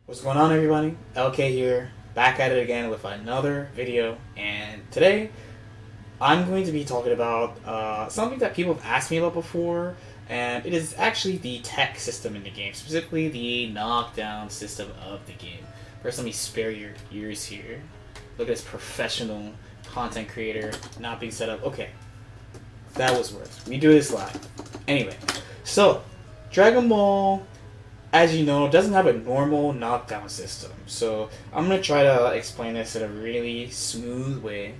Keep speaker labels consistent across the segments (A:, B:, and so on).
A: What's going on, everybody? LK here, back at it again with another video, and today I'm going to be talking about something that people have asked me about before, and it is actually the tech system in the game, specifically the knockdown system of the game. First, let me spare your ears here. Look at this professional content creator not being set up. Okay, that was worse. We do this live. Anyway, so Dragon Ball, as you know, doesn't have a normal knockdown system. So I'm going to try to explain this in a really smooth way.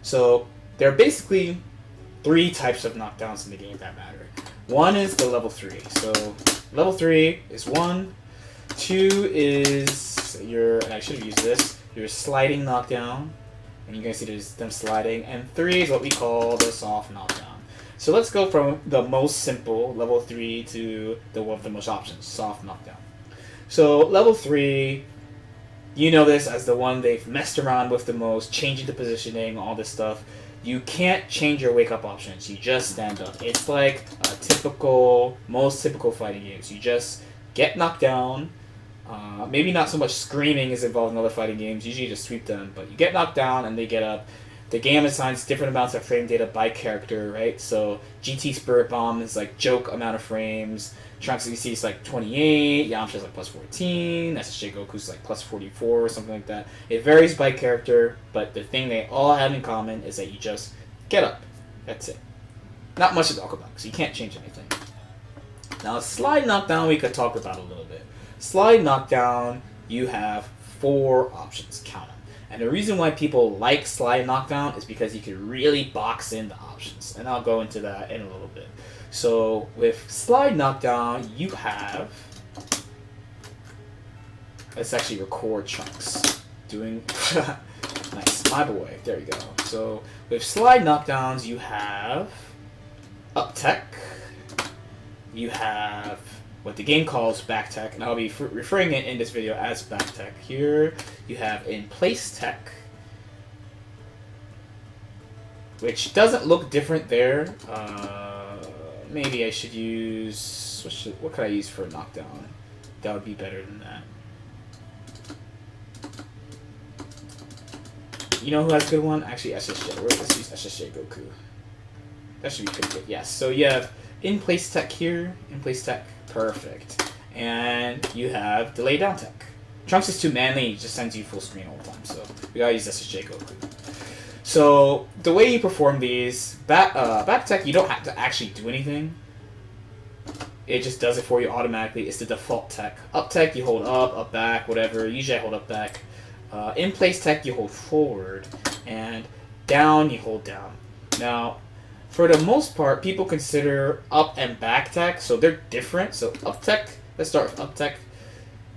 A: So there are basically three types of knockdowns in the game that matter. One is the level 3. So level 3 is 1. 2 is your, and I should have used this, your sliding knockdown. And you guys see there's them sliding. And 3 is what we call the soft knockdown. So let's go from the most simple, level 3, to the one with the most options, soft knockdown. So level 3, you know this as the one they've messed around with the most, changing the positioning, all this stuff. You can't change your wake up options, you just stand up. It's like a most typical fighting games. You just get knocked down. Maybe not so much screaming is involved in other fighting games, usually you just sweep them, but you get knocked down and they get up. The game assigns different amounts of frame data by character, right? So GT Spirit Bomb is like joke amount of frames. Trunks EC is like 28. Yamcha is like plus 14. SSJ Goku's like plus 44 or something like that. It varies by character, but the thing they all have in common is that you just get up. That's it. Not much to talk about, so you can't change anything. Now, slide knockdown we could talk about a little bit. Slide knockdown, you have 4 options. Count them. And the reason why people like slide knockdown is because you can really box in the options. And I'll go into that in a little bit. So with slide knockdown, you have... Let's actually record Trunks doing... Nice, my boy. There you go. So with slide knockdowns, you have up tech. You have what the game calls back tech, and I'll be referring it in this video as back tech. Here you have in place tech, which doesn't look different there. Maybe I should use what could I use for a knockdown? That would be better than that. You know who has a good one? Actually, SSJ. Let's use SSJ Goku. That should be pretty good. Yes. So you have in place tech here. In place tech. Perfect. And you have delay down tech. Trunks is too manly, he just sends you full screen all the time, so we gotta use SSJ Goku. So the way you perform these, back tech, you don't have to actually do anything. It just does it for you automatically. It's the default tech. Up tech, you hold up back, whatever. Usually I hold up back. In place tech, you hold forward. And down, you hold down. Now, for the most part, people consider up and back tech, so they're different. So up tech, let's start with up tech.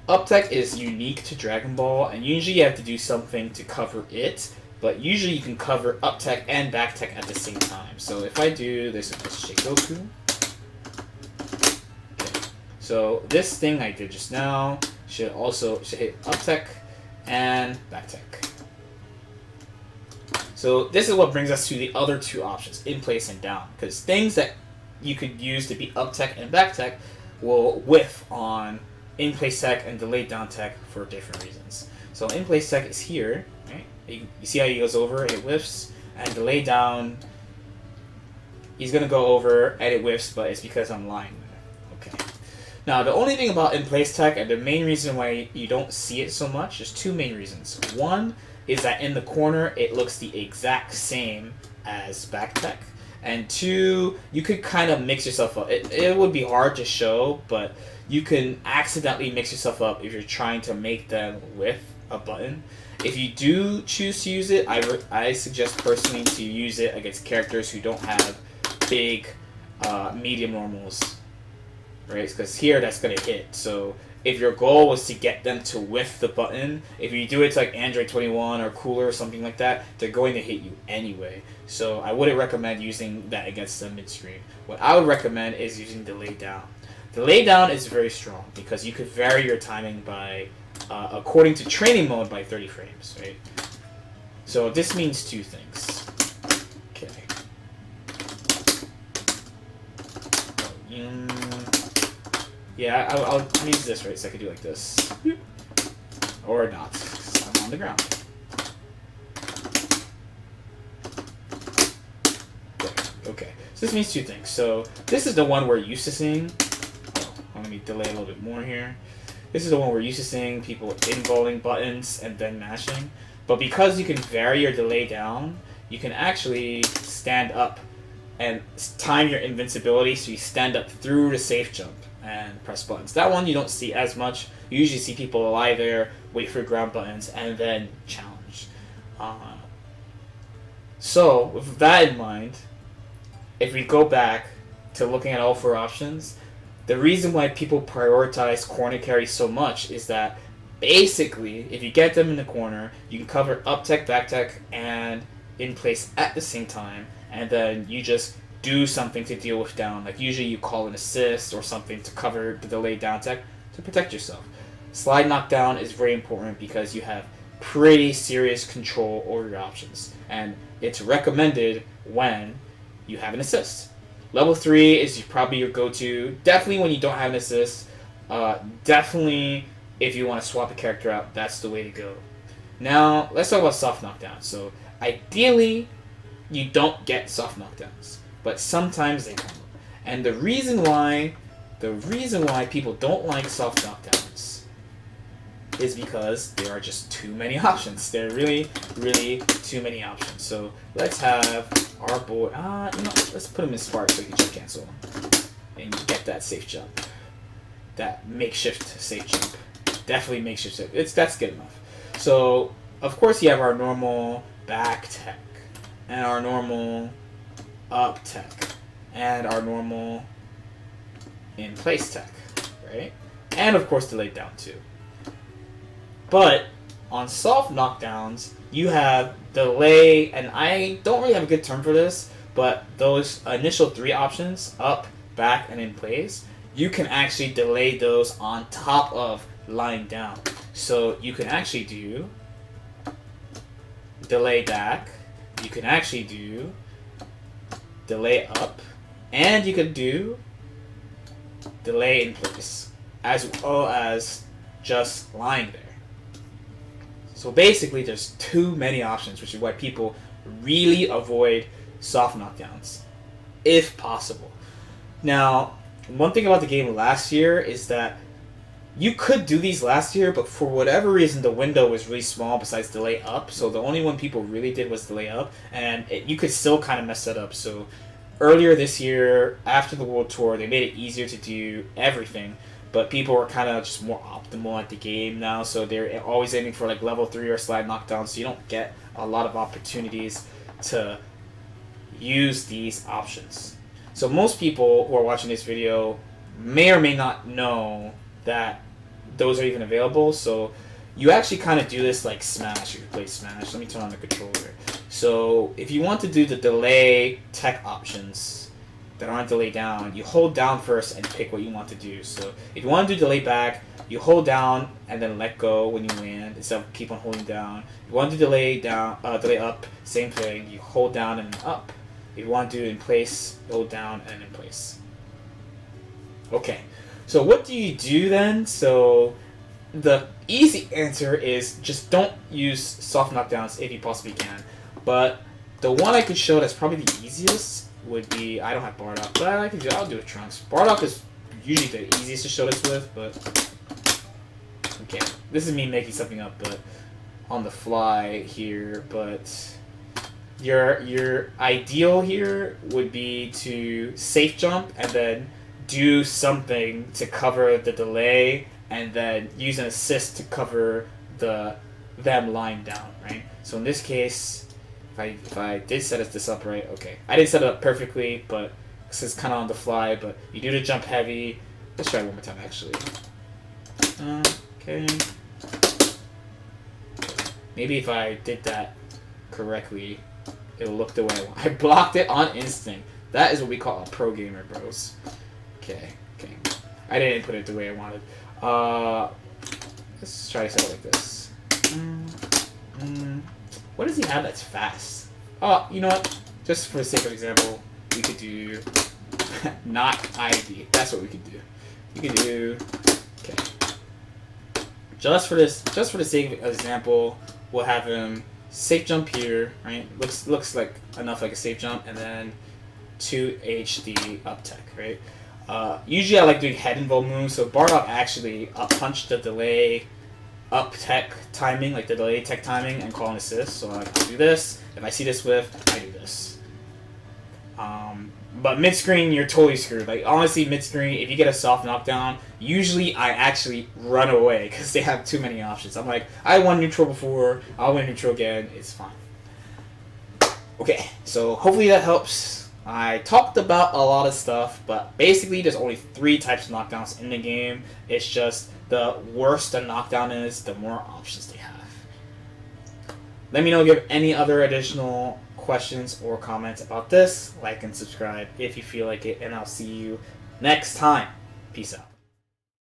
A: Up tech is unique to Dragon Ball, and usually you have to do something to cover it, but usually you can cover up tech and back tech at the same time. So if I do this with Goku, okay. So this thing I did just now should hit up tech and back tech. So this is what brings us to the other 2 options, in place and down, because things that you could use to be up tech and back tech will whiff on in place tech and delayed down tech for different reasons. So in place tech is here, right? You see how he goes over, it whiffs, and delay down, he's gonna go over and it whiffs, but it's because I'm lying there. Okay. Now the only thing about in place tech, and the main reason why you don't see it so much, there's 2 main reasons. One is that in the corner it looks the exact same as back tech, and 2, you could kind of mix yourself up. It would be hard to show, but you can accidentally mix yourself up if you're trying to make them with a button. If you do choose to use it, I suggest personally to use it against characters who don't have big medium normals, right? Because here that's gonna hit. So if your goal was to get them to whiff the button, if you do it to like Android 21 or Cooler or something like that, they're going to hit you anyway. So I wouldn't recommend using that against the mid-screen. What I would recommend is using delay down. Delay down is very strong because you could vary your timing by, according to training mode, by 30 frames, right? So this means 2 things. Okay. Yeah, I'll use this, right? So I could do like this. Or not. I'm on the ground. Okay, so this means two things. So this is the one we're used to seeing. Oh, let me delay a little bit more here. This is the one we're used to seeing, people involving buttons and then mashing. But because you can vary your delay down, you can actually stand up and time your invincibility so you stand up through the safe jump and press buttons. That one you don't see as much. You usually see people lie there, wait for ground buttons, and then challenge. So with that in mind, if we go back to looking at all four options, the reason why people prioritize corner carry so much is that basically, if you get them in the corner, you can cover up tech, back tech, and in place at the same time, and then you just do something to deal with down. Like usually you call an assist or something to cover the delayed down tech to protect yourself. Slide knockdown is very important because you have pretty serious control over your options, and it's recommended when you have an assist. Level 3 is probably your go-to. Definitely when you don't have an assist. Definitely if you want to swap a character out, that's the way to go. Now, let's talk about soft knockdowns. So, ideally, you don't get soft knockdowns, but sometimes they come. And the reason why people don't like soft knockdowns is because there are just too many options. There are really, really too many options. So let's have our boy. Let's put him in Spark so he can jump cancel and get that safe jump, that makeshift safe jump. Definitely makeshift safe. That's good enough. So of course you have our normal back tech and our normal up tech and our normal in place tech, right? And of course delayed down too. But on soft knockdowns, you have delay, and I don't really have a good term for this, but those initial three options, up, back, and in place, you can actually delay those on top of lying down. So you can actually do delay back, you can actually do delay up, and you can do delay in place, as well as just lying there. So basically, there's too many options, which is why people really avoid soft knockdowns, if possible. Now, one thing about the game last year is that you could do these last year, but for whatever reason, the window was really small besides delay up. So the only one people really did was delay up, and you could still kind of mess that up. So earlier this year, after the World Tour, they made it easier to do everything. But people are kind of just more optimal at the game now, so they're always aiming for like level 3 or slide knockdown, so you don't get a lot of opportunities to use these options. So most people who are watching this video may or may not know that those are even available, so you actually kind of do this like Smash, if you play Smash. Let me turn on the controller. So if you want to do the delay tech options that aren't delay down, you hold down first and pick what you want to do. So if you want to do delay back, you hold down and then let go when you land instead of keep on holding down. If you want to do delay up, same thing. You hold down and up. If you want to do it in place, hold down and in place. Okay, so what do you do then? So the easy answer is just don't use soft knockdowns if you possibly can. But the one I could show that's probably the easiest would be, I don't have Bardock, but I'll do it Trunks. Bardock is usually the easiest to show this with, but okay, this is me making something up, but on the fly here. But your ideal here would be to safe jump and then do something to cover the delay, and then use an assist to cover them lying down, right? So in this case, if I did set this up right, okay. I didn't set it up perfectly, but this is kind of on the fly, but you do the jump heavy. Let's try it one more time, actually. Okay. Maybe if I did that correctly, it'll look the way I want. I blocked it on instinct. That is what we call a pro gamer, bros. Okay. I didn't put it the way I wanted. Let's try to set it like this. What does he have that's fast? Oh, you know what? Just for the sake of example, we could do not ID. That's what we could do. We could do, okay, just for the sake of example, we'll have him safe jump here, right? Looks like enough like a safe jump, and then 2 HD up tech, right? Usually I like doing head involved moves, so Bardock actually up punch the delay up tech timing, like the delay tech timing, and call an assist. So I do this. If I see this whiff, I do this. But mid screen, you're totally screwed. Like honestly, mid screen, if you get a soft knockdown, usually I actually run away because they have too many options. I'm like, I won neutral before, I'll win neutral again. It's fine. Okay, so hopefully that helps. I talked about a lot of stuff, but basically there's only 3 types of knockdowns in the game. It's just the worse the knockdown is, the more options they have. Let me know if you have any other additional questions or comments about this. Like and subscribe if you feel like it, and I'll see you next time. Peace out.